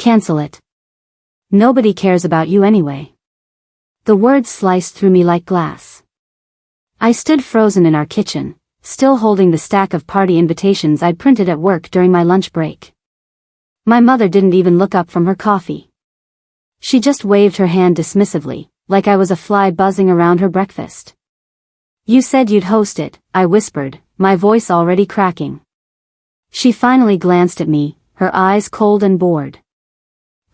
Cancel it. Nobody cares about you anyway. The words sliced through me like glass. I stood frozen in our kitchen, still holding the stack of party invitations I'd printed at work during my lunch break. My mother didn't even look up from her coffee. She just waved her hand dismissively, like I was a fly buzzing around her breakfast. You said you'd host it, I whispered, my voice already cracking. She finally glanced at me, her eyes cold and bored.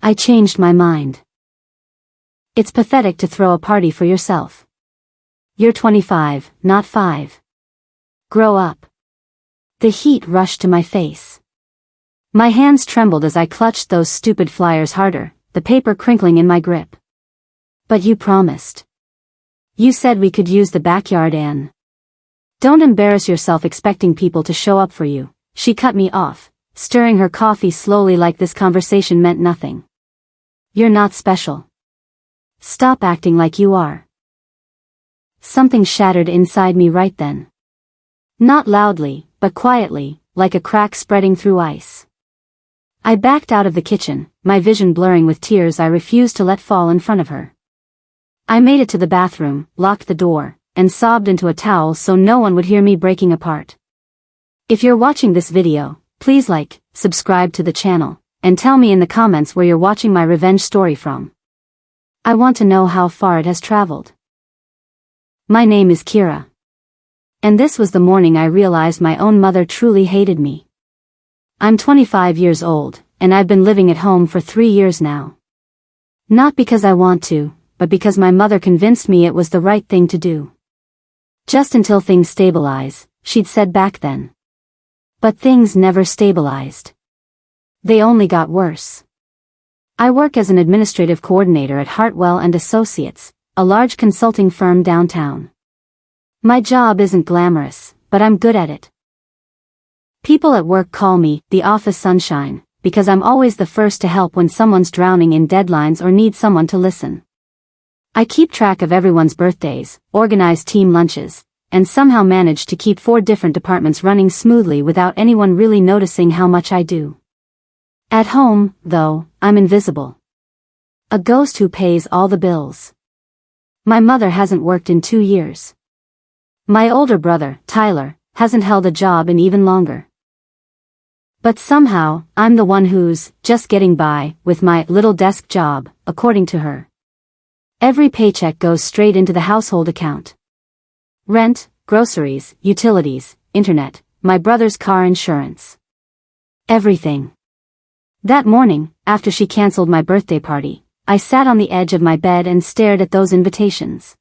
I changed my mind. It's pathetic to throw a party for yourself. You're 25, not 5. Grow up. The heat rushed to my face. My hands trembled as I clutched those stupid flyers harder, the paper crinkling in my grip. But you promised. You said we could use the backyard and... Don't embarrass yourself expecting people to show up for you, she cut me off, stirring her coffee slowly like this conversation meant nothing. You're not special. Stop acting like you are. Something shattered inside me right then. Not loudly, but quietly, like a crack spreading through ice. I backed out of the kitchen, my vision blurring with tears I refused to let fall in front of her. I made it to the bathroom, locked the door, and sobbed into a towel so no one would hear me breaking apart. If you're watching this video, please like, subscribe to the channel, and tell me in the comments where you're watching my revenge story from. I want to know how far it has traveled. My name is Kira. And this was the morning I realized my own mother truly hated me. I'm 25 years old, and I've been living at home for 3 years now. Not because I want to, but because my mother convinced me it was the right thing to do. Just until things stabilize, she'd said back then. But things never stabilized. They only got worse. I work as an administrative coordinator at Hartwell & Associates, a large consulting firm downtown. My job isn't glamorous, but I'm good at it. People at work call me the office sunshine, because I'm always the first to help when someone's drowning in deadlines or needs someone to listen. I keep track of everyone's birthdays, organize team lunches, and somehow manage to keep 4 different departments running smoothly without anyone really noticing how much I do. At home, though, I'm invisible. A ghost who pays all the bills. My mother hasn't worked in 2 years. My older brother, Tyler, hasn't held a job in even longer. But somehow, I'm the one who's just getting by with my little desk job, according to her. Every paycheck goes straight into the household account. Rent, groceries, utilities, internet, my brother's car insurance. Everything. That morning, after she canceled my birthday party, I sat on the edge of my bed and stared at those invitations.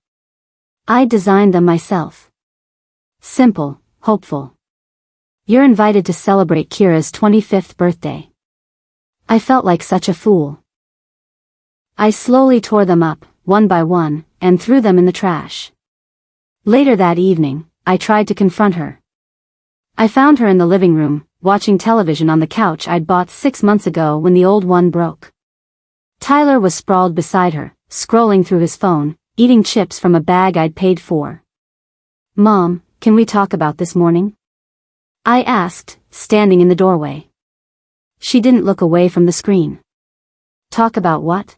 I designed them myself. Simple, hopeful. You're invited to celebrate Kira's 25th birthday. I felt like such a fool. I slowly tore them up, one by one, and threw them in the trash. Later that evening, I tried to confront her. I found her in the living room, watching television on the couch I'd bought 6 months ago when the old one broke. Tyler was sprawled beside her, scrolling through his phone, eating chips from a bag I'd paid for. Mom, can we talk about this morning? I asked, standing in the doorway. She didn't look away from the screen. Talk about what?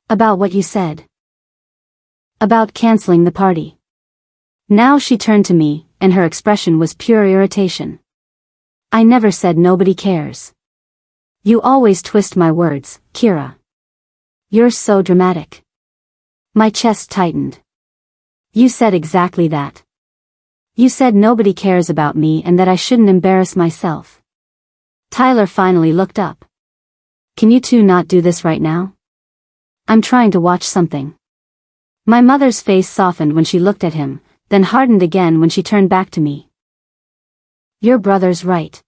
About what you said. About canceling the party. Now she turned to me, and her expression was pure irritation. I never said nobody cares. You always twist my words, Kira. You're so dramatic. My chest tightened. You said exactly that. You said nobody cares about me and that I shouldn't embarrass myself. Tyler finally looked up. Can you two not do this right now? I'm trying to watch something. My mother's face softened when she looked at him, then hardened again when she turned back to me. Your brother's right.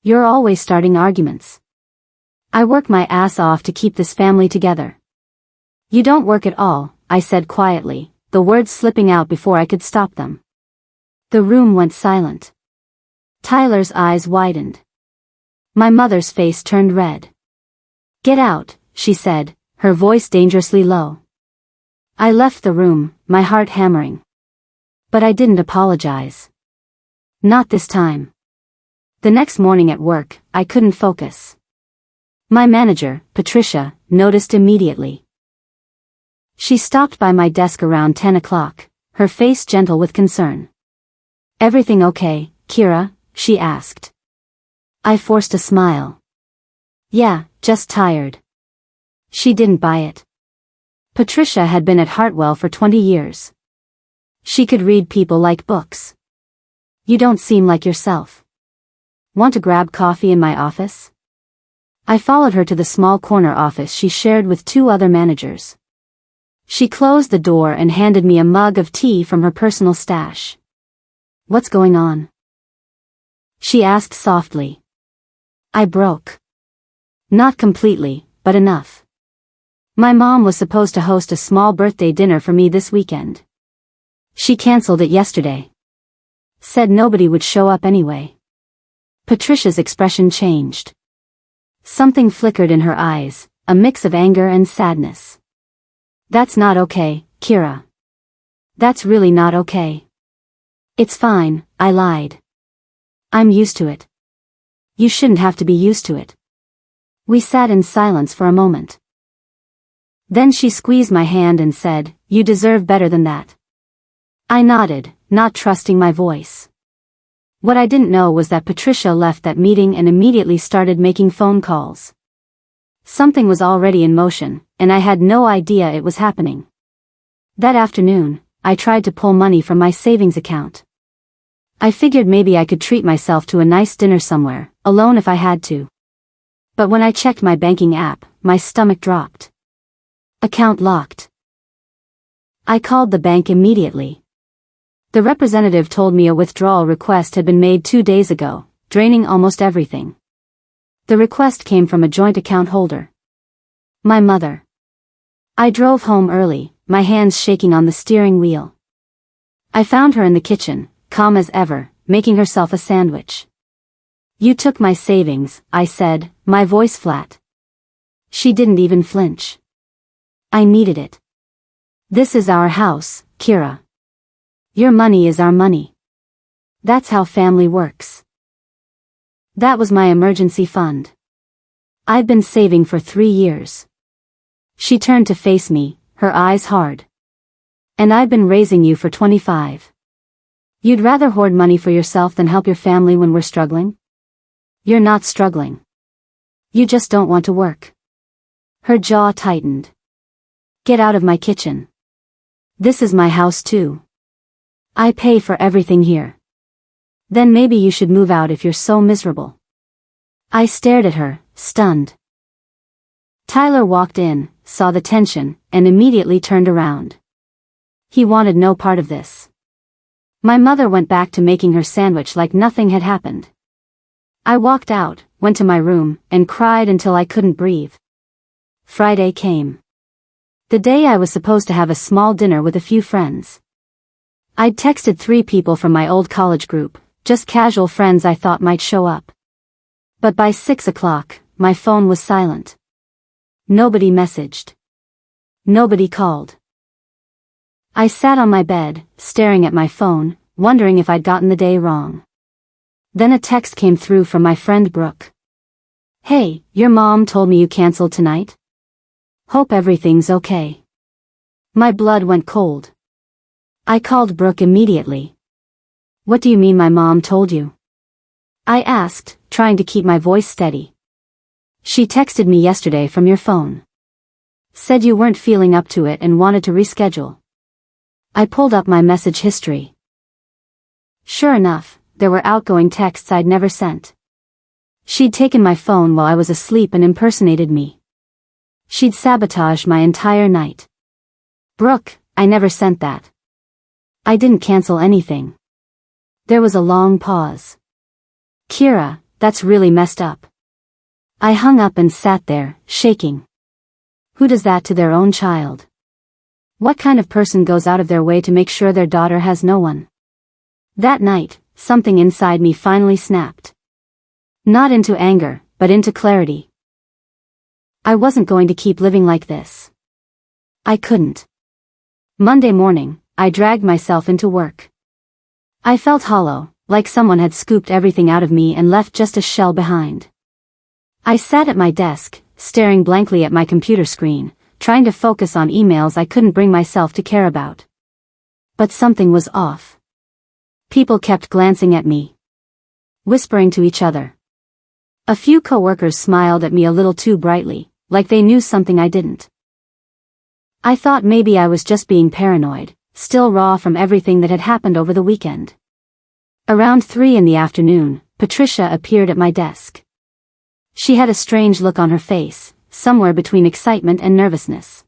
You're always starting arguments. I work my ass off to keep this family together. You don't work at all, I said quietly, the words slipping out before I could stop them. The room went silent. Tyler's eyes widened. My mother's face turned red. Get out, she said, her voice dangerously low. I left the room, my heart hammering. But I didn't apologize. Not this time. The next morning at work, I couldn't focus. My manager, Patricia, noticed immediately. She stopped by my desk around 10 o'clock, her face gentle with concern. "Everything okay, Kira?" she asked. I forced a smile. "Yeah, just tired." She didn't buy it. Patricia had been at Hartwell for 20 years. She could read people like books. "You don't seem like yourself. Want to grab coffee in my office?" I followed her to the small corner office she shared with 2 other managers. She closed the door and handed me a mug of tea from her personal stash. "What's going on?" she asked softly. I broke. Not completely, but enough. My mom was supposed to host a small birthday dinner for me this weekend. She canceled it yesterday. Said nobody would show up anyway. Patricia's expression changed. Something flickered in her eyes, a mix of anger and sadness. "That's not okay, Kira. That's really not okay." "It's fine," I lied. "I'm used to it." "You shouldn't have to be used to it." We sat in silence for a moment. Then she squeezed my hand and said, "You deserve better than that." I nodded, not trusting my voice. What I didn't know was that Patricia left that meeting and immediately started making phone calls. Something was already in motion, and I had no idea it was happening. That afternoon, I tried to pull money from my savings account. I figured maybe I could treat myself to a nice dinner somewhere, alone if I had to. But when I checked my banking app, my stomach dropped. Account locked. I called the bank immediately. The representative told me a withdrawal request had been made 2 days ago, draining almost everything. The request came from a joint account holder. My mother. I drove home early, my hands shaking on the steering wheel. I found her in the kitchen, calm as ever, making herself a sandwich. "You took my savings," I said, my voice flat. She didn't even flinch. "I needed it. This is our house, Kira. Your money is our money. That's how family works." That was my emergency fund. I'd been saving for 3 years. She turned to face me, her eyes hard. "And I've been raising you for 25. You'd rather hoard money for yourself than help your family when we're struggling? You're not struggling. You just don't want to work." Her jaw tightened. "Get out of my kitchen. This is my house too. I pay for everything here. Then maybe you should move out if you're so miserable." I stared at her, stunned. Tyler walked in, saw the tension, and immediately turned around. He wanted no part of this. My mother went back to making her sandwich like nothing had happened. I walked out, went to my room, and cried until I couldn't breathe. Friday came. The day I was supposed to have a small dinner with a few friends. I'd texted 3 people from my old college group, just casual friends I thought might show up. But by 6 o'clock, my phone was silent. Nobody messaged. Nobody called. I sat on my bed, staring at my phone, wondering if I'd gotten the day wrong. Then a text came through from my friend Brooke. "Hey, your mom told me you canceled tonight. Hope everything's okay." My blood went cold. I called Brooke immediately. "What do you mean my mom told you?" I asked, trying to keep my voice steady. "She texted me yesterday from your phone. Said you weren't feeling up to it and wanted to reschedule." I pulled up my message history. Sure enough, there were outgoing texts I'd never sent. She'd taken my phone while I was asleep and impersonated me. She'd sabotaged my entire night. "Brooke, I never sent that. I didn't cancel anything." There was a long pause. "Kira, that's really messed up." I hung up and sat there, shaking. Who does that to their own child? What kind of person goes out of their way to make sure their daughter has no one? That night, something inside me finally snapped. Not into anger, but into clarity. I wasn't going to keep living like this. I couldn't. Monday morning, I dragged myself into work. I felt hollow, like someone had scooped everything out of me and left just a shell behind. I sat at my desk, staring blankly at my computer screen, trying to focus on emails I couldn't bring myself to care about. But something was off. People kept glancing at me, whispering to each other. A few coworkers smiled at me a little too brightly, like they knew something I didn't. I thought maybe I was just being paranoid, still raw from everything that had happened over the weekend. Around 3 in the afternoon, Patricia appeared at my desk. She had a strange look on her face, somewhere between excitement and nervousness.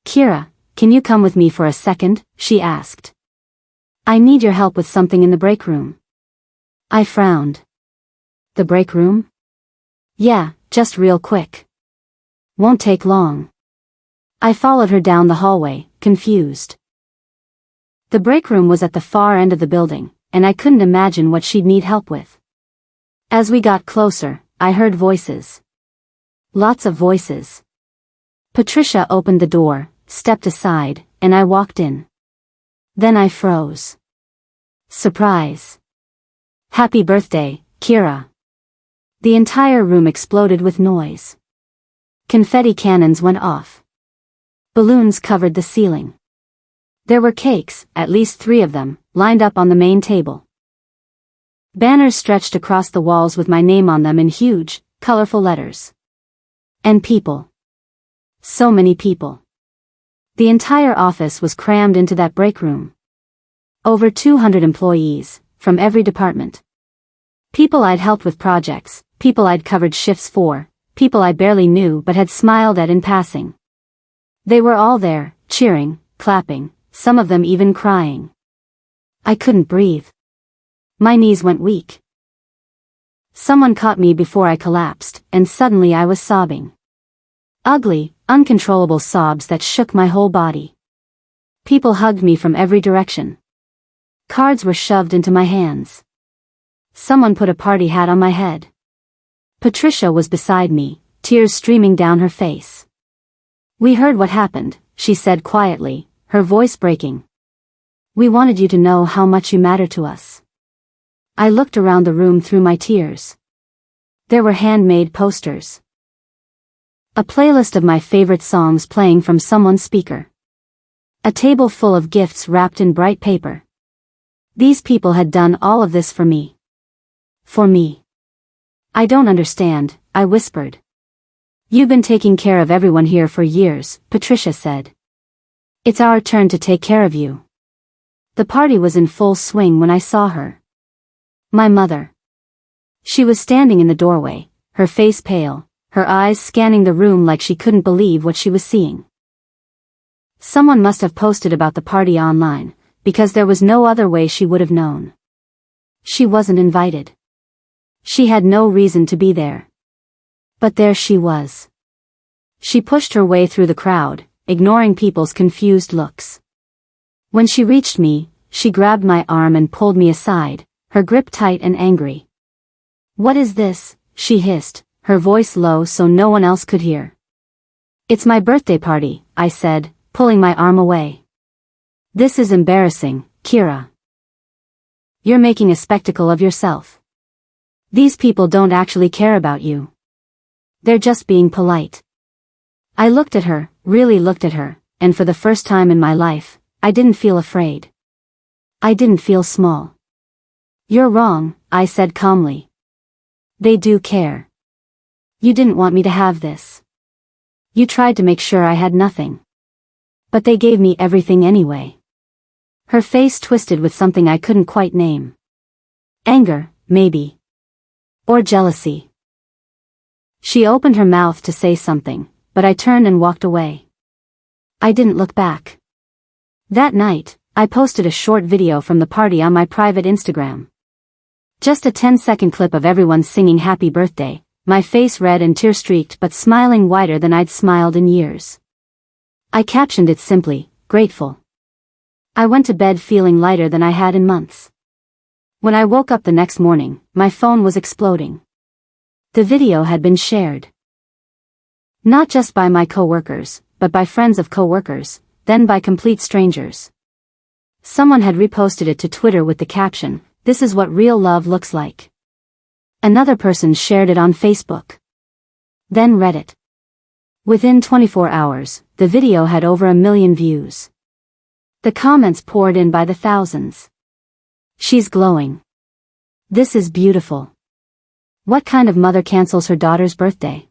"Kira, can you come with me for a second?" she asked. "I need your help with something in the break room." I frowned. "The break room?" "Yeah, just real quick. Won't take long." I followed her down the hallway, confused. The break room was at the far end of the building, and I couldn't imagine what she'd need help with. As we got closer, I heard voices. Lots of voices. Patricia opened the door, stepped aside, and I walked in. Then I froze. Surprise. "Happy birthday, Kira." The entire room exploded with noise. Confetti cannons went off. Balloons covered the ceiling. There were cakes, at least 3 of them, lined up on the main table. Banners stretched across the walls with my name on them in huge, colorful letters. And people. So many people. The entire office was crammed into that break room. Over 200 employees, from every department. People I'd helped with projects, people I'd covered shifts for, people I barely knew but had smiled at in passing. They were all there, cheering, clapping, some of them even crying. I couldn't breathe. My knees went weak. Someone caught me before I collapsed, and suddenly I was sobbing. Ugly, uncontrollable sobs that shook my whole body. People hugged me from every direction. Cards were shoved into my hands. Someone put a party hat on my head. Patricia was beside me, tears streaming down her face. "We heard what happened," she said quietly, her voice breaking. "We wanted you to know how much you matter to us." I looked around the room through my tears. There were handmade posters. A playlist of my favorite songs playing from someone's speaker. A table full of gifts wrapped in bright paper. These people had done all of this for me. For me. "I don't understand," I whispered. "You've been taking care of everyone here for years," Patricia said. "It's our turn to take care of you." The party was in full swing when I saw her. My mother. She was standing in the doorway, her face pale, her eyes scanning the room like she couldn't believe what she was seeing. Someone must have posted about the party online, because there was no other way she would have known. She wasn't invited. She had no reason to be there. But there she was. She pushed her way through the crowd, ignoring people's confused looks. When she reached me, she grabbed my arm and pulled me aside, her grip tight and angry. "What is this?" she hissed, her voice low so no one else could hear. "It's my birthday party," I said, pulling my arm away. "This is embarrassing, Kira. You're making a spectacle of yourself. These people don't actually care about you. They're just being polite." I looked at her, really looked at her, and for the first time in my life, I didn't feel afraid. I didn't feel small. "You're wrong," I said calmly. "They do care. You didn't want me to have this. You tried to make sure I had nothing. But they gave me everything anyway." Her face twisted with something I couldn't quite name. Anger, maybe. Or jealousy. She opened her mouth to say something, but I turned and walked away. I didn't look back. That night, I posted a short video from the party on my private Instagram. Just a 10-second clip of everyone singing happy birthday, my face red and tear-streaked but smiling wider than I'd smiled in years. I captioned it simply, "Grateful." I went to bed feeling lighter than I had in months. When I woke up the next morning, my phone was exploding. The video had been shared. Not just by my coworkers, but by friends of coworkers, then by complete strangers. Someone had reposted it to Twitter with the caption, "This is what real love looks like." Another person shared it on Facebook. Then Reddit. Within 24 hours, the video had over 1 million views. The comments poured in by the thousands. She's glowing. This is beautiful. What kind of mother cancels her daughter's birthday?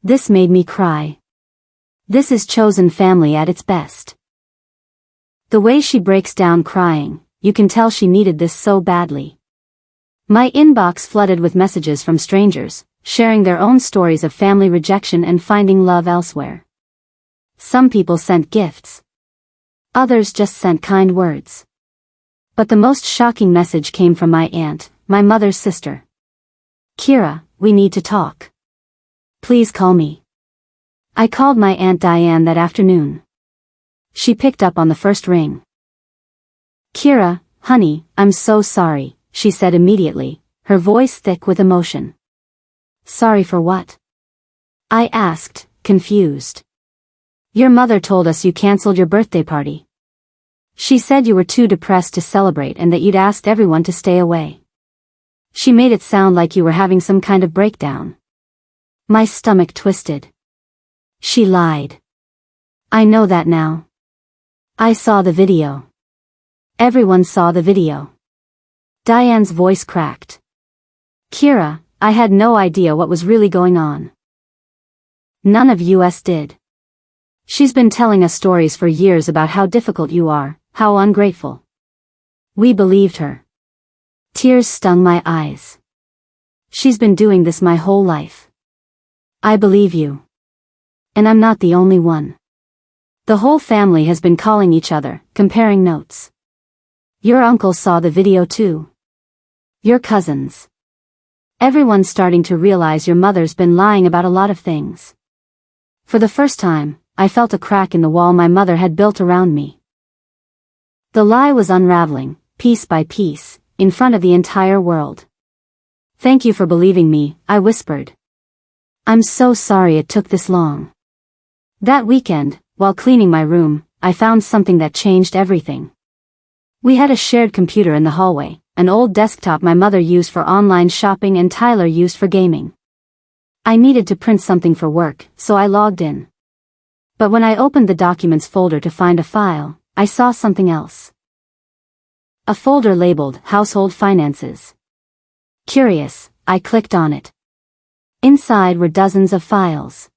This made me cry. This is chosen family at its best. The way she breaks down crying, you can tell she needed this so badly. My inbox flooded with messages from strangers, sharing their own stories of family rejection and finding love elsewhere. Some people sent gifts. Others just sent kind words. But the most shocking message came from my aunt, my mother's sister. Kira, we need to talk. Please call me. I called my Aunt Diane that afternoon. She picked up on the first ring. Kira, honey, I'm so sorry, she said immediately, her voice thick with emotion. Sorry for what? I asked, confused. Your mother told us you canceled your birthday party. She said you were too depressed to celebrate and that you'd asked everyone to stay away. She made it sound like you were having some kind of breakdown. My stomach twisted. She lied. I know that now. I saw the video. Everyone saw the video. Diane's voice cracked. Kira, I had no idea what was really going on. None of us did. She's been telling us stories for years about how difficult you are, how ungrateful. We believed her. Tears stung my eyes. She's been doing this my whole life. I believe you. And I'm not the only one. The whole family has been calling each other, comparing notes. Your uncle saw the video too. Your cousins. Everyone's starting to realize your mother's been lying about a lot of things. For the first time, I felt a crack in the wall my mother had built around me. The lie was unraveling, piece by piece, in front of the entire world. Thank you for believing me, I whispered. I'm so sorry it took this long. That weekend, while cleaning my room, I found something that changed everything. We had a shared computer in the hallway, an old desktop my mother used for online shopping and Tyler used for gaming. I needed to print something for work, so I logged in. But when I opened the documents folder to find a file, I saw something else. A folder labeled Household Finances. Curious, I clicked on it. Inside were dozens of files.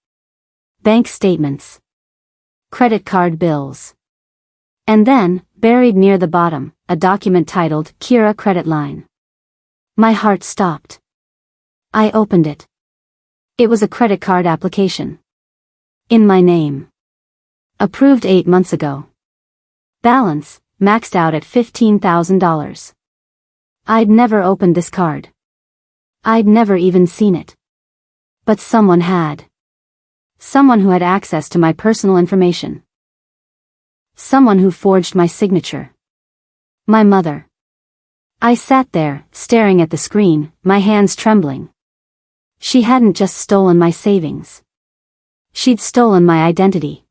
Bank statements. Credit card bills. And then, buried near the bottom, a document titled Kira Credit Line. My heart stopped. I opened it. It was a credit card application. In my name. Approved 8 months ago. Balance, maxed out at $15,000. I'd never opened this card. I'd never even seen it. But someone had. Someone who had access to my personal information. Someone who forged my signature. My mother. I sat there, staring at the screen, my hands trembling. She hadn't just stolen my savings. She'd stolen my identity.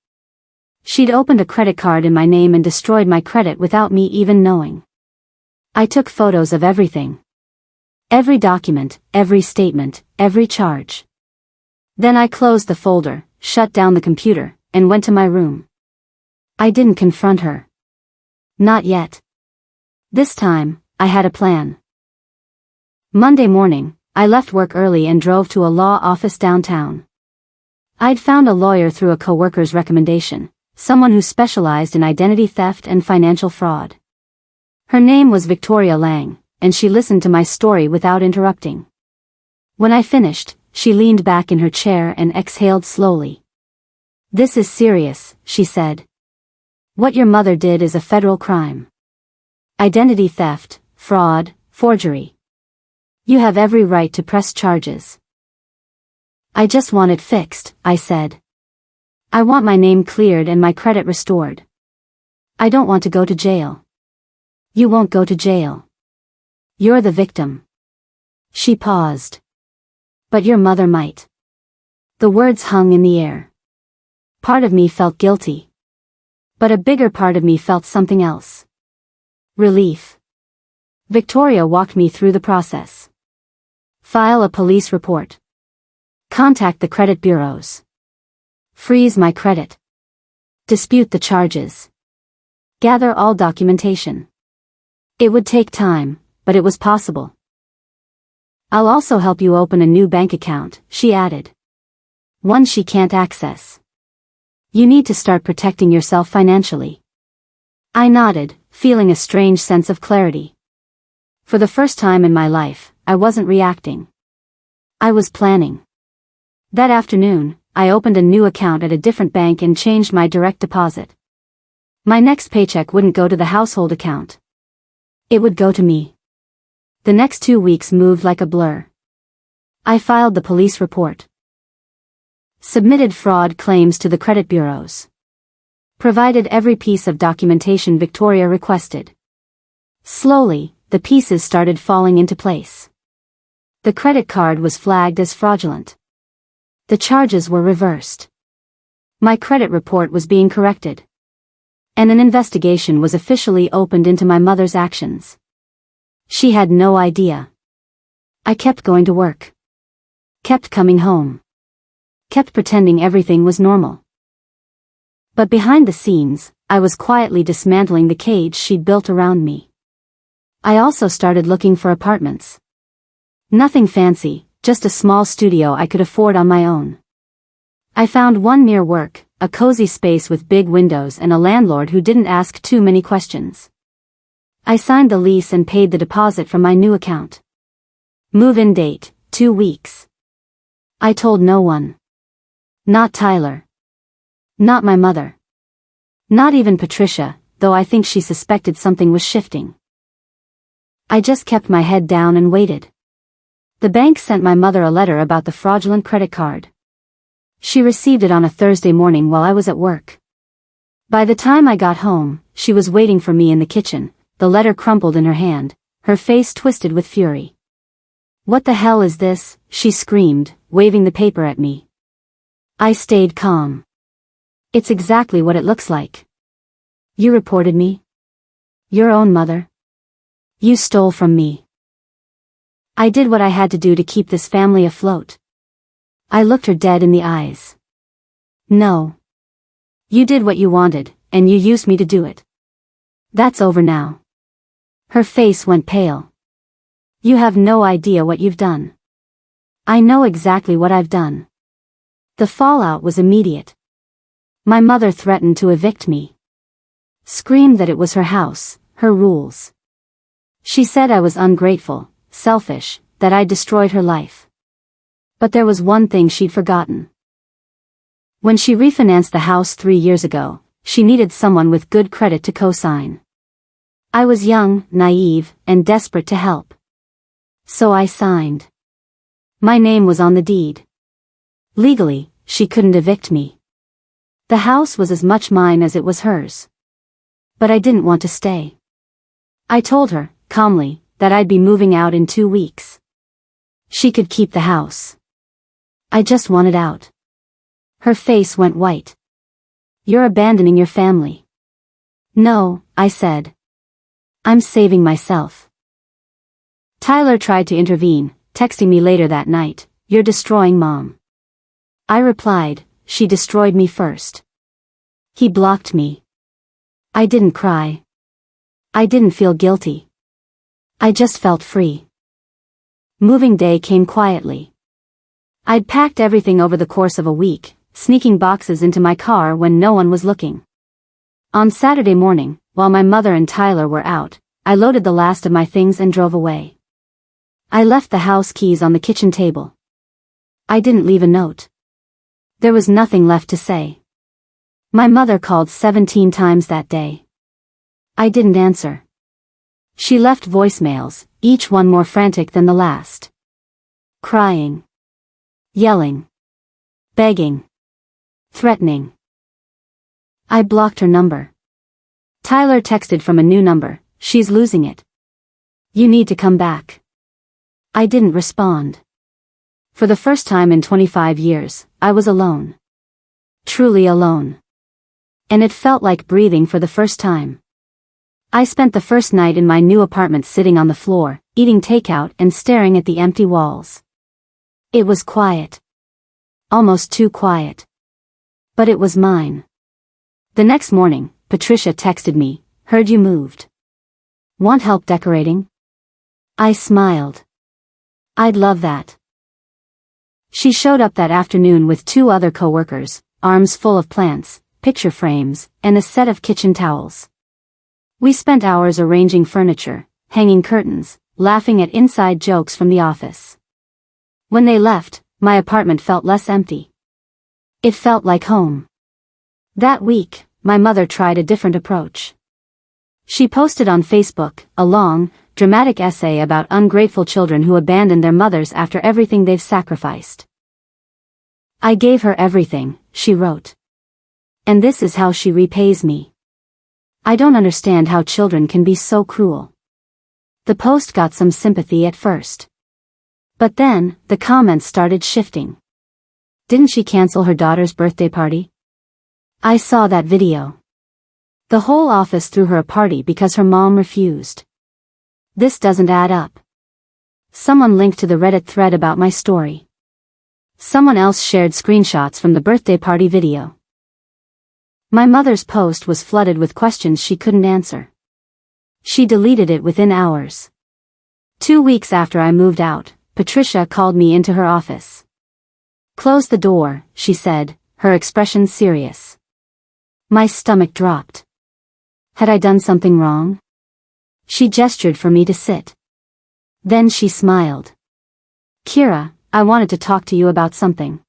She'd opened a credit card in my name and destroyed my credit without me even knowing. I took photos of everything. Every document, every statement, every charge. Then I closed the folder, shut down the computer, and went to my room. I didn't confront her. Not yet. This time, I had a plan. Monday morning, I left work early and drove to a law office downtown. I'd found a lawyer through a coworker's recommendation, someone who specialized in identity theft and financial fraud. Her name was Victoria Lang, and she listened to my story without interrupting. When I finished, she leaned back in her chair and exhaled slowly. This is serious, she said. What your mother did is a federal crime. Identity theft, fraud, forgery. You have every right to press charges. I just want it fixed, I said. I want my name cleared and my credit restored. I don't want to go to jail. You won't go to jail. You're the victim. She paused. But your mother might. The words hung in the air. Part of me felt guilty. But a bigger part of me felt something else. Relief. Victoria walked me through the process. File a police report. Contact the credit bureaus. Freeze my credit. Dispute the charges. Gather all documentation. It would take time, but it was possible. I'll also help you open a new bank account, she added. One she can't access. You need to start protecting yourself financially. I nodded, feeling a strange sense of clarity. For the first time in my life, I wasn't reacting. I was planning. That afternoon, I opened a new account at a different bank and changed my direct deposit. My next paycheck wouldn't go to the household account. It would go to me. The next 2 weeks moved like a blur. I filed the police report. Submitted fraud claims to the credit bureaus. Provided every piece of documentation Victoria requested. Slowly, the pieces started falling into place. The credit card was flagged as fraudulent. The charges were reversed. My credit report was being corrected. And an investigation was officially opened into my mother's actions. She had no idea. I kept going to work. Kept coming home. Kept pretending everything was normal. But behind the scenes, I was quietly dismantling the cage she'd built around me. I also started looking for apartments. Nothing fancy, just a small studio I could afford on my own. I found one near work, a cozy space with big windows and a landlord who didn't ask too many questions. I signed the lease and paid the deposit from my new account. Move-in date, 2 weeks. I told no one. Not Tyler. Not my mother. Not even Patricia, though I think she suspected something was shifting. I just kept my head down and waited. The bank sent my mother a letter about the fraudulent credit card. She received it on a Thursday morning while I was at work. By the time I got home, she was waiting for me in the kitchen, the letter crumpled in her hand, her face twisted with fury. "What the hell is this?" she screamed, waving the paper at me. I stayed calm. "It's exactly what it looks like. You reported me? Your own mother? You stole from me." I did what I had to do to keep this family afloat. I looked her dead in the eyes. "No. You did what you wanted, and you used me to do it. That's over now." Her face went pale. "You have no idea what you've done." "I know exactly what I've done." The fallout was immediate. My mother threatened to evict me. Screamed that it was her house, her rules. She said I was ungrateful, selfish, that I destroyed her life. But there was one thing she'd forgotten. When she refinanced the house 3 years ago, she needed someone with good credit to co-sign. I was young, naive, and desperate to help. So I signed. My name was on the deed. Legally, she couldn't evict me. The house was as much mine as it was hers. But I didn't want to stay. I told her, calmly, that I'd be moving out in 2 weeks. She could keep the house. I just wanted out. Her face went white. "You're abandoning your family." "No," I said. "I'm saving myself." Tyler tried to intervene, texting me later that night, "You're destroying Mom." I replied, "She destroyed me first." He blocked me. I didn't cry. I didn't feel guilty. I just felt free. Moving day came quietly. I'd packed everything over the course of a week, sneaking boxes into my car when no one was looking. On Saturday morning, while my mother and Tyler were out, I loaded the last of my things and drove away. I left the house keys on the kitchen table. I didn't leave a note. There was nothing left to say. My mother called 17 times that day. I didn't answer. She left voicemails, each one more frantic than the last. Crying. Yelling. Begging. Threatening. I blocked her number. Tyler texted from a new number, "She's losing it. You need to come back." I didn't respond. For the first time in 25 years, I was alone. Truly alone. And it felt like breathing for the first time. I spent the first night in my new apartment sitting on the floor, eating takeout and staring at the empty walls. It was quiet. almost too quiet. But it was mine. The next morning, Patricia texted me, "Heard you moved. Want help decorating?" I smiled. "I'd love that." She showed up that afternoon with 2 other coworkers, arms full of plants, picture frames, and a set of kitchen towels. We spent hours arranging furniture, hanging curtains, laughing at inside jokes from the office. When they left, my apartment felt less empty. It felt like home. That week, my mother tried a different approach. She posted on Facebook a long, dramatic essay about ungrateful children who abandon their mothers after everything they've sacrificed. "I gave her everything," she wrote. "And this is how she repays me. I don't understand how children can be so cruel." The post got some sympathy at first. But then, the comments started shifting. Didn't she cancel her daughter's birthday party? I saw that video. The whole office threw her a party because her mom refused. This doesn't add up. Someone linked to the Reddit thread about my story. Someone else shared screenshots from the birthday party video. My mother's post was flooded with questions she couldn't answer. She deleted it within hours. 2 weeks after I moved out, Patricia called me into her office. "Close the door," she said, her expression serious. My stomach dropped. Had I done something wrong? She gestured for me to sit. Then she smiled. "Kira, I wanted to talk to you about something.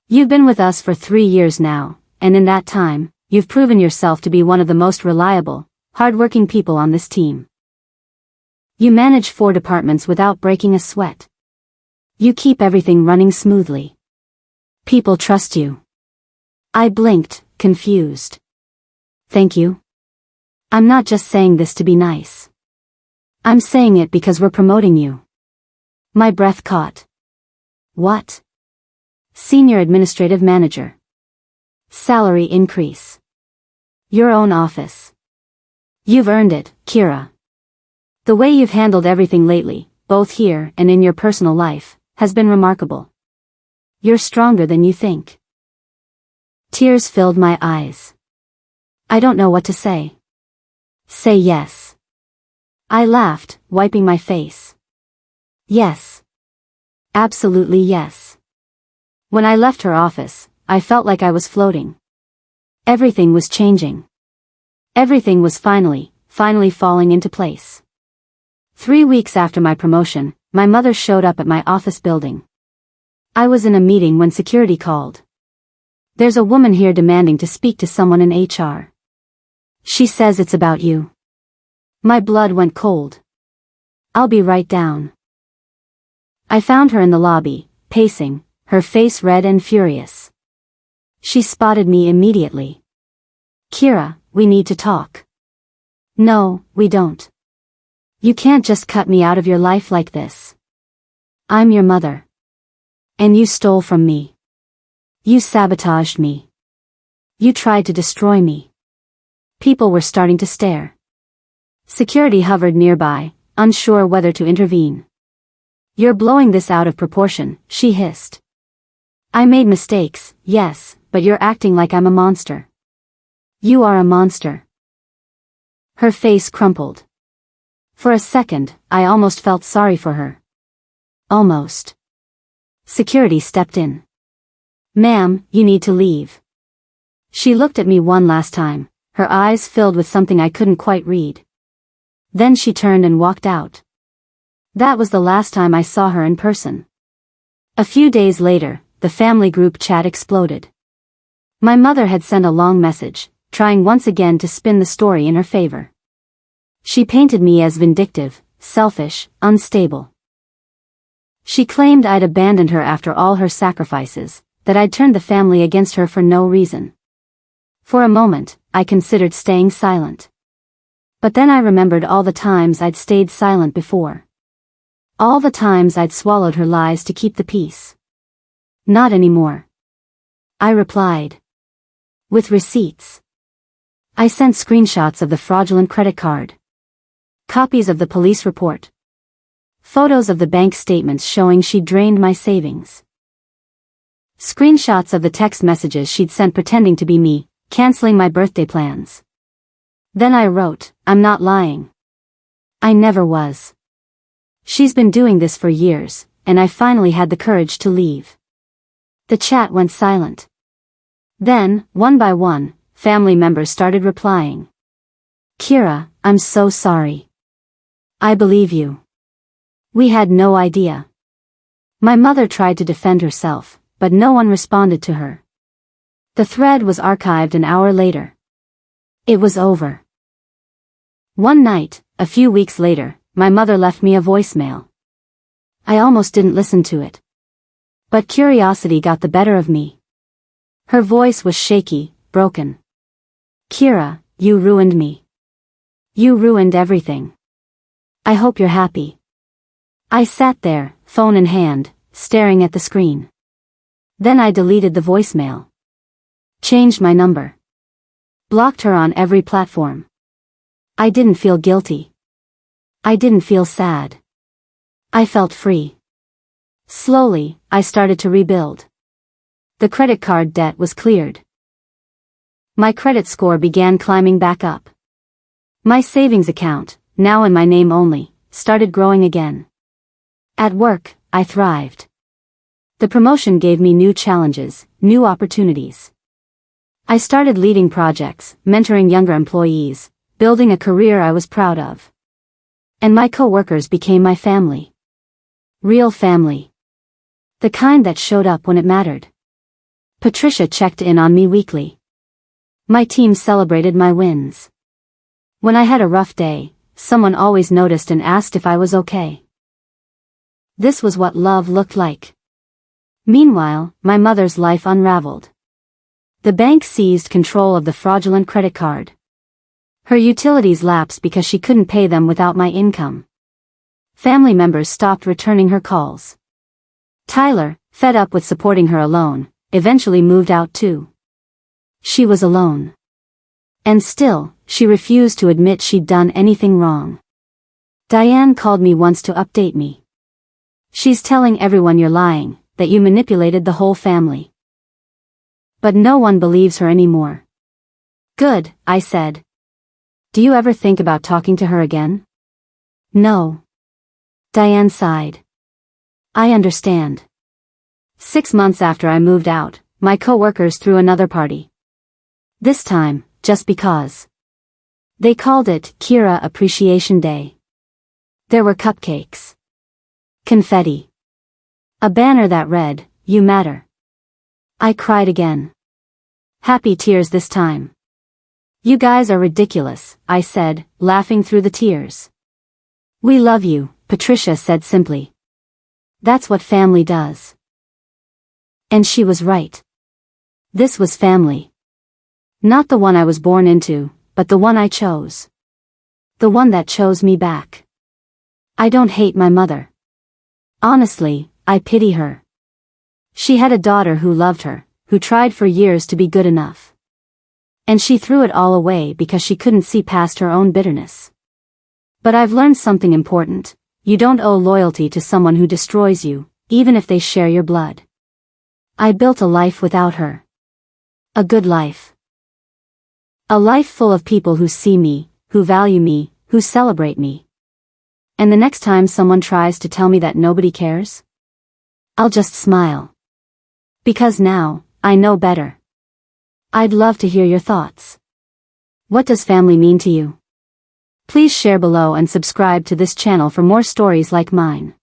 You've been with us for 3 years now, and in that time, you've proven yourself to be one of the most reliable, hardworking people on this team. You manage 4 departments without breaking a sweat. You keep everything running smoothly. People trust you." I blinked, confused. "Thank you. I'm not just saying this to be nice. I'm saying it because we're promoting you." My breath caught. "What?" "Senior Administrative Manager. Salary increase. Your own office. You've earned it, Kira. The way you've handled everything lately, both here and in your personal life, has been remarkable. You're stronger than you think." Tears filled my eyes. I don't know what to say. Say yes. I laughed, wiping my face. Yes. Absolutely yes. When I left her office, I felt like I was floating. Everything was changing. Everything was finally falling into place. 3 weeks after my promotion, my mother showed up at my office building. I was in a meeting when security called. "There's a woman here demanding to speak to someone in HR. She says it's about you." My blood went cold. "I'll be right down." I found her in the lobby, pacing, her face red and furious. She spotted me immediately. "Kira, we need to talk." "No, we don't. You can't just cut me out of your life like this. I'm your mother. And you stole from me. You sabotaged me. You tried to destroy me." People were starting to stare. Security hovered nearby, unsure whether to intervene. "You're blowing this out of proportion," she hissed. "I made mistakes, yes, but you're acting like I'm a monster. You are a monster." Her face crumpled. For a second, I almost felt sorry for her. Almost. Security stepped in. "Ma'am, you need to leave." She looked at me one last time, her eyes filled with something I couldn't quite read. Then she turned and walked out. That was the last time I saw her in person. A few days later, the family group chat exploded. My mother had sent a long message, trying once again to spin the story in her favor. She painted me as vindictive, selfish, unstable. She claimed I'd abandoned her after all her sacrifices, that I'd turned the family against her for no reason. For a moment, I considered staying silent. But then I remembered all the times I'd stayed silent before. All the times I'd swallowed her lies to keep the peace. "Not anymore," I replied. With receipts. I sent screenshots of the fraudulent credit card. Copies of the police report. Photos of the bank statements showing she drained my savings. Screenshots of the text messages she'd sent pretending to be me, canceling my birthday plans. Then I wrote, "I'm not lying. I never was. She's been doing this for years," and I finally had the courage to leave. The chat went silent. Then, one by one, family members started replying. "Kira, I'm so sorry. I believe you. We had no idea." My mother tried to defend herself, but no one responded to her. The thread was archived an hour later. It was over. One night, a few weeks later, my mother left me a voicemail. I almost didn't listen to it. But curiosity got the better of me. Her voice was shaky, broken. "Kira, you ruined me. You ruined everything. I hope you're happy." I sat there, phone in hand, staring at the screen. Then I deleted the voicemail. Changed my number. Blocked her on every platform. I didn't feel guilty. I didn't feel sad. I felt free. Slowly, I started to rebuild. The credit card debt was cleared. My credit score began climbing back up. My savings account, now in my name only, started growing again. At work, I thrived. The promotion gave me new challenges, new opportunities. I started leading projects, mentoring younger employees, building a career I was proud of. And my coworkers became my family. Real family. The kind that showed up when it mattered. Patricia checked in on me weekly. My team celebrated my wins. When I had a rough day, someone always noticed and asked if I was okay. This was what love looked like. Meanwhile, my mother's life unraveled. The bank seized control of the fraudulent credit card. Her utilities lapsed because she couldn't pay them without my income. Family members stopped returning her calls. Tyler, fed up with supporting her alone, eventually moved out too. She was alone. And still, she refused to admit she'd done anything wrong. Diane called me once to update me. "She's telling everyone you're lying, that you manipulated the whole family." But no one believes her anymore. "Good," I said. "Do you ever think about talking to her again?" "No." Diane sighed. "I understand." 6 months after I moved out, my coworkers threw another party. This time, just because. They called it Kira Appreciation Day. There were cupcakes. Confetti. A banner that read, "You matter." I cried again. Happy tears this time. "You guys are ridiculous," I said, laughing through the tears. "We love you," Patricia said simply. "That's what family does." And she was right. This was family. Not the one I was born into, but the one I chose. The one that chose me back. I don't hate my mother. Honestly, I pity her. She had a daughter who loved her, who tried for years to be good enough. And she threw it all away because she couldn't see past her own bitterness. But I've learned something important. You don't owe loyalty to someone who destroys you, even if they share your blood. I built a life without her. A good life. A life full of people who see me, who value me, who celebrate me. And the next time someone tries to tell me that nobody cares, I'll just smile. Because now, I know better. I'd love to hear your thoughts. What does family mean to you? Please share below and subscribe to this channel for more stories like mine.